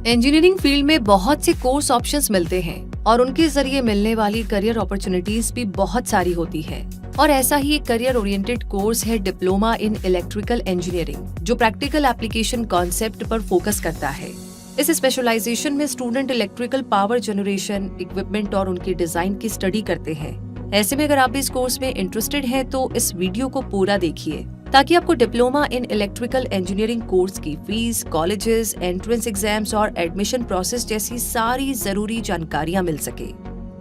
Engineering field में बहुत से कोर्स ऑप्शंस मिलते हैं और उनके जरिए मिलने वाली करियर अपॉर्चुनिटीज भी बहुत सारी होती है। और ऐसा ही एक करियर ओरिएंटेड कोर्स है डिप्लोमा इन इलेक्ट्रिकल इंजीनियरिंग, जो प्रैक्टिकल एप्लीकेशन कॉन्सेप्ट पर फोकस करता है। इस स्पेशलाइजेशन में student electrical power generation, equipment और उनकी डिजाइन की स्टडी करते हैं। ऐसे में अगर आप इस कोर्स में इंटरेस्टेड हैं तो इस वीडियो को पूरा देखिए ताकि आपको diploma in electrical engineering course की फीस, कॉलेजेस, एंट्रेंस एग्जाम्स और एडमिशन प्रोसेस जैसी सारी जरूरी जानकारियां मिल सके।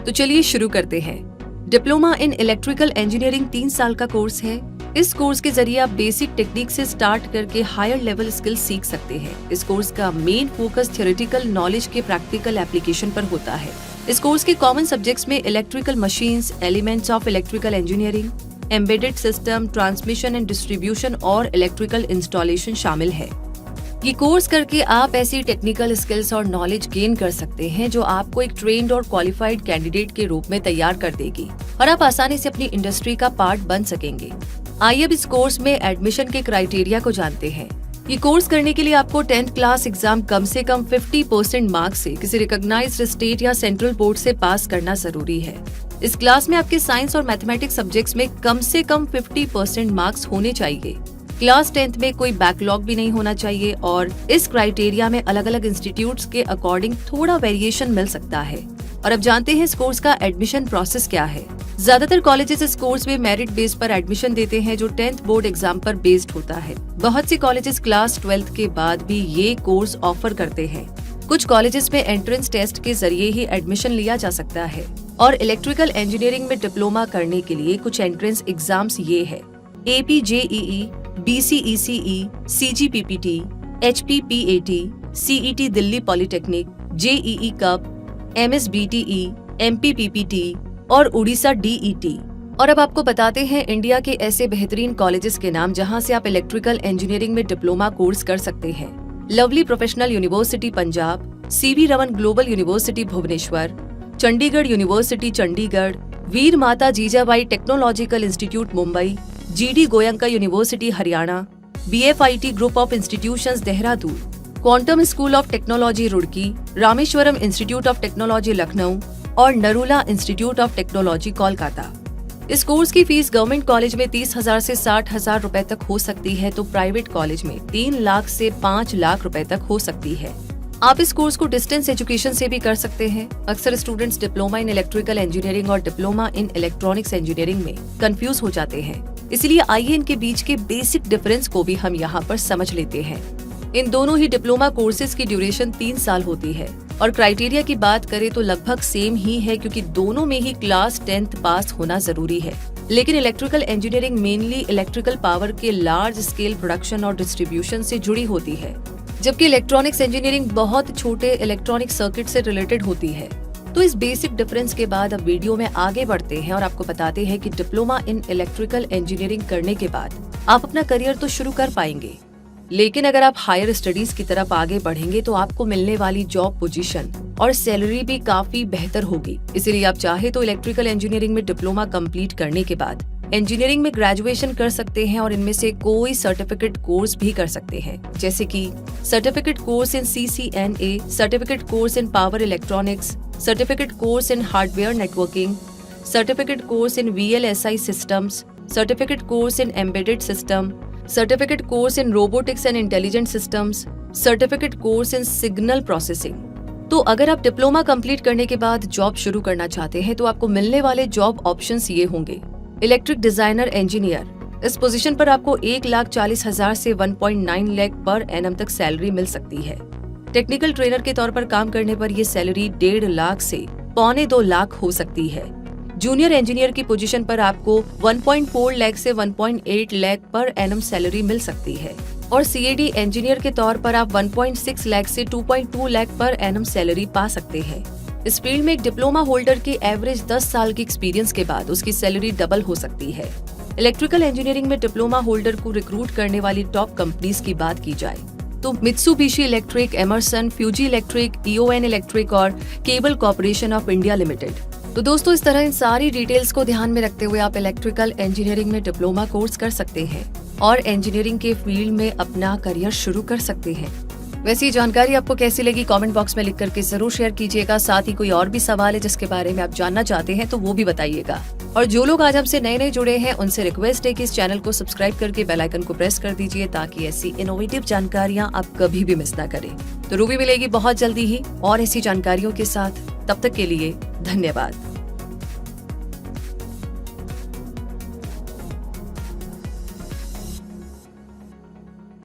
तो चलिए शुरू करते हैं। डिप्लोमा इन इलेक्ट्रिकल इंजीनियरिंग 3 साल का कोर्स है। इस कोर्स के जरिए आप बेसिक टेक्निक से स्टार्ट करके हायर लेवल स्किल सीख सकते हैं। इस कोर्स का मेन फोकस थ्योरेटिकल नॉलेज के प्रैक्टिकल एप्लीकेशन पर होता है। इस कोर्स के कॉमन सब्जेक्ट्स में electrical machines, elements of electrical engineering, embedded system, transmission and distribution और इलेक्ट्रिकल इंस्टॉलेशन शामिल है। ये कोर्स करके आप ऐसी टेक्निकल स्किल्स और नॉलेज गेन कर सकते हैं जो आपको एक ट्रेन्ड और क्वालिफाइड कैंडिडेट के रूप में तैयार कर देगी और आप आसानी से अपनी इंडस्ट्री का पार्ट बन सकेंगे। आइए अब इस कोर्स में एडमिशन के क्राइटेरिया को जानते हैं। ये कोर्स करने के लिए आपको 10th क्लास एग्जाम कम से कम 50% मार्क्स से किसी रिकॉग्नाइज्ड स्टेट या सेंट्रल बोर्ड से पास करना जरूरी है। इस क्लास में आपके साइंस और मैथमेटिक्स सब्जेक्ट्स में कम से कम 50% मार्क्स होने चाहिए। क्लास 10th में कोई बैकलॉग भी नहीं होना चाहिए और इस क्राइटेरिया में अलग अलग इंस्टीट्यूट्स के अकॉर्डिंग थोड़ा वेरिएशन मिल सकता है। और अब जानते हैं इस कोर्स का एडमिशन प्रोसेस क्या है। ज्यादातर कॉलेजेस इस कोर्स में मेरिट बेस पर एडमिशन देते हैं जो 10th बोर्ड एग्जाम पर बेस्ड होता है। बहुत सी कॉलेजेस क्लास 12th के बाद भी ये कोर्स ऑफर करते हैं। कुछ कॉलेजेस में एंट्रेंस टेस्ट के जरिए ही एडमिशन लिया जा सकता है। और इलेक्ट्रिकल इंजीनियरिंग में डिप्लोमा करने के लिए कुछ एंट्रेंस एग्जाम्स ये है: APJEE, BCECE, CGPPT, HPPAT, CET Delhi polytechnic, JEE cup, MSBTE, MPPPT और उड़ीसा DET। और अब आपको बताते हैं इंडिया के ऐसे बेहतरीन कॉलेजेस के नाम जहां से आप इलेक्ट्रिकल इंजीनियरिंग में डिप्लोमा कोर्स कर सकते हैं। Lovely professional university Punjab, CV Raman global university Bhubaneswar, Chandigarh university Chandigarh, Veer Mata Jijabai technological institute Mumbai, GD Goenka university Haryana, BFIT group of institutions Dehradun, quantum school of technology Roorkee, Rameshwaram institute of technology Lucknow और Narula institute of technology Kolkata. इस कोर्स की फीस गवर्नमेंट कॉलेज में 30,000 से 60,000 रुपए तक हो सकती है तो प्राइवेट कॉलेज में 3 लाख से 5 लाख रुपए तक हो सकती है। आप इस कोर्स को डिस्टेंस एजुकेशन से भी कर सकते हैं। अक्सर students diploma in electrical engineering और डिप्लोमा इन इलेक्ट्रॉनिक्स इंजीनियरिंग में कंफ्यूज हो जाते हैं, इसलिए आइए इनके बीच के बेसिक डिफरेंस को भी हम यहाँ पर समझ लेते हैं। इन दोनों ही डिप्लोमा कोर्सेज की ड्यूरेशन 3 साल होती है और क्राइटेरिया की बात करें तो लगभग सेम ही है क्योंकि दोनों में ही क्लास 10th पास होना जरूरी है। लेकिन electrical engineering mainly electrical power के लार्ज स्केल प्रोडक्शन और डिस्ट्रीब्यूशन से जुड़ी होती है, जबकि इलेक्ट्रॉनिक्स इंजीनियरिंग बहुत छोटे इलेक्ट्रॉनिक सर्किट से रिलेटेड होती है। तो इस बेसिक डिफरेंस के बाद अब वीडियो में आगे बढ़ते हैं और आपको बताते हैं कि डिप्लोमा इन इलेक्ट्रिकल इंजीनियरिंग करने के बाद आप अपना करियर तो शुरू कर पाएंगे, लेकिन अगर आप हायर स्टडीज की तरफ आगे बढ़ेंगे तो आपको मिलने वाली जॉब पोजीशन और सैलरी भी काफी बेहतर होगी। इसलिए आप चाहे तो इलेक्ट्रिकल इंजीनियरिंग में डिप्लोमा कंप्लीट करने के बाद इंजीनियरिंग में ग्रेजुएशन कर सकते हैं और इनमें से कोई सर्टिफिकेट कोर्स भी कर सकते हैं, जैसे कि certificate course in CCNA, certificate course in power electronics, certificate course in hardware networking, certificate course in VLSI systems, certificate course in embedded system, certificate course in robotics and intelligent systems, certificate course in signal processing. तो अगर आप diploma complete करने के बाद job शुरू करना चाहते हैं तो आपको मिलने वाले जॉब ऑप्शंस ये होंगे: इलेक्ट्रिक डिजाइनर इंजीनियर, इस पोजीशन पर आपको 1,40,000 से 1.9 लाख पर एनम तक सैलरी मिल सकती है। टेक्निकल ट्रेनर के तौर पर काम करने पर यह सैलरी 1.5 लाख से 1.25 लाख हो सकती है। जूनियर इंजीनियर की पोजीशन पर आपको 1.4 लाख से 1.8 लाख पर एनम सैलरी मिल सकती है और CAD इंजीनियर के तौर पर आप 1.6 लाख से 2.2 लाख पर एनम सैलरी पा सकते हैं। इस फील्ड में एक डिप्लोमा होल्डर के एवरेज 10 साल की एक्सपीरियंस के बाद उसकी सैलरी डबल हो सकती है। इलेक्ट्रिकल इंजीनियरिंग में डिप्लोमा होल्डर को रिक्रूट करने वाली टॉप कंपनीज की बात की जाए तो Mitsubishi electric, Emerson, Fuji electric, EON electric और cable corporation of India limited. तो दोस्तों, इस तरह इन सारी डिटेल्स को ध्यान में रखते हुए आप इलेक्ट्रिकल इंजीनियरिंग में डिप्लोमा कोर्स कर सकते हैं और इंजीनियरिंग के फील्ड में अपना करियर शुरू कर सकते हैं। वैसे ये जानकारी आपको कैसी लगी कमेंट बॉक्स में लिख करके जरूर शेयर कीजिएगा। साथ ही कोई और भी सवाल है जिसके बारे में आप जानना चाहते हैं तो वो भी बताइएगा। और जो लोग आज हमसे नए जुड़े हैं उनसे रिक्वेस्ट है कि इस चैनल को सब्सक्राइब करके बेल आइकन को प्रेस कर दीजिए ताकि ऐसी इनोवेटिव जानकारियाँ आप कभी भी मिस ना करें। तो रूबी मिलेगी बहुत जल्दी ही और ऐसी जानकारियों के साथ। तब तक के लिए धन्यवाद।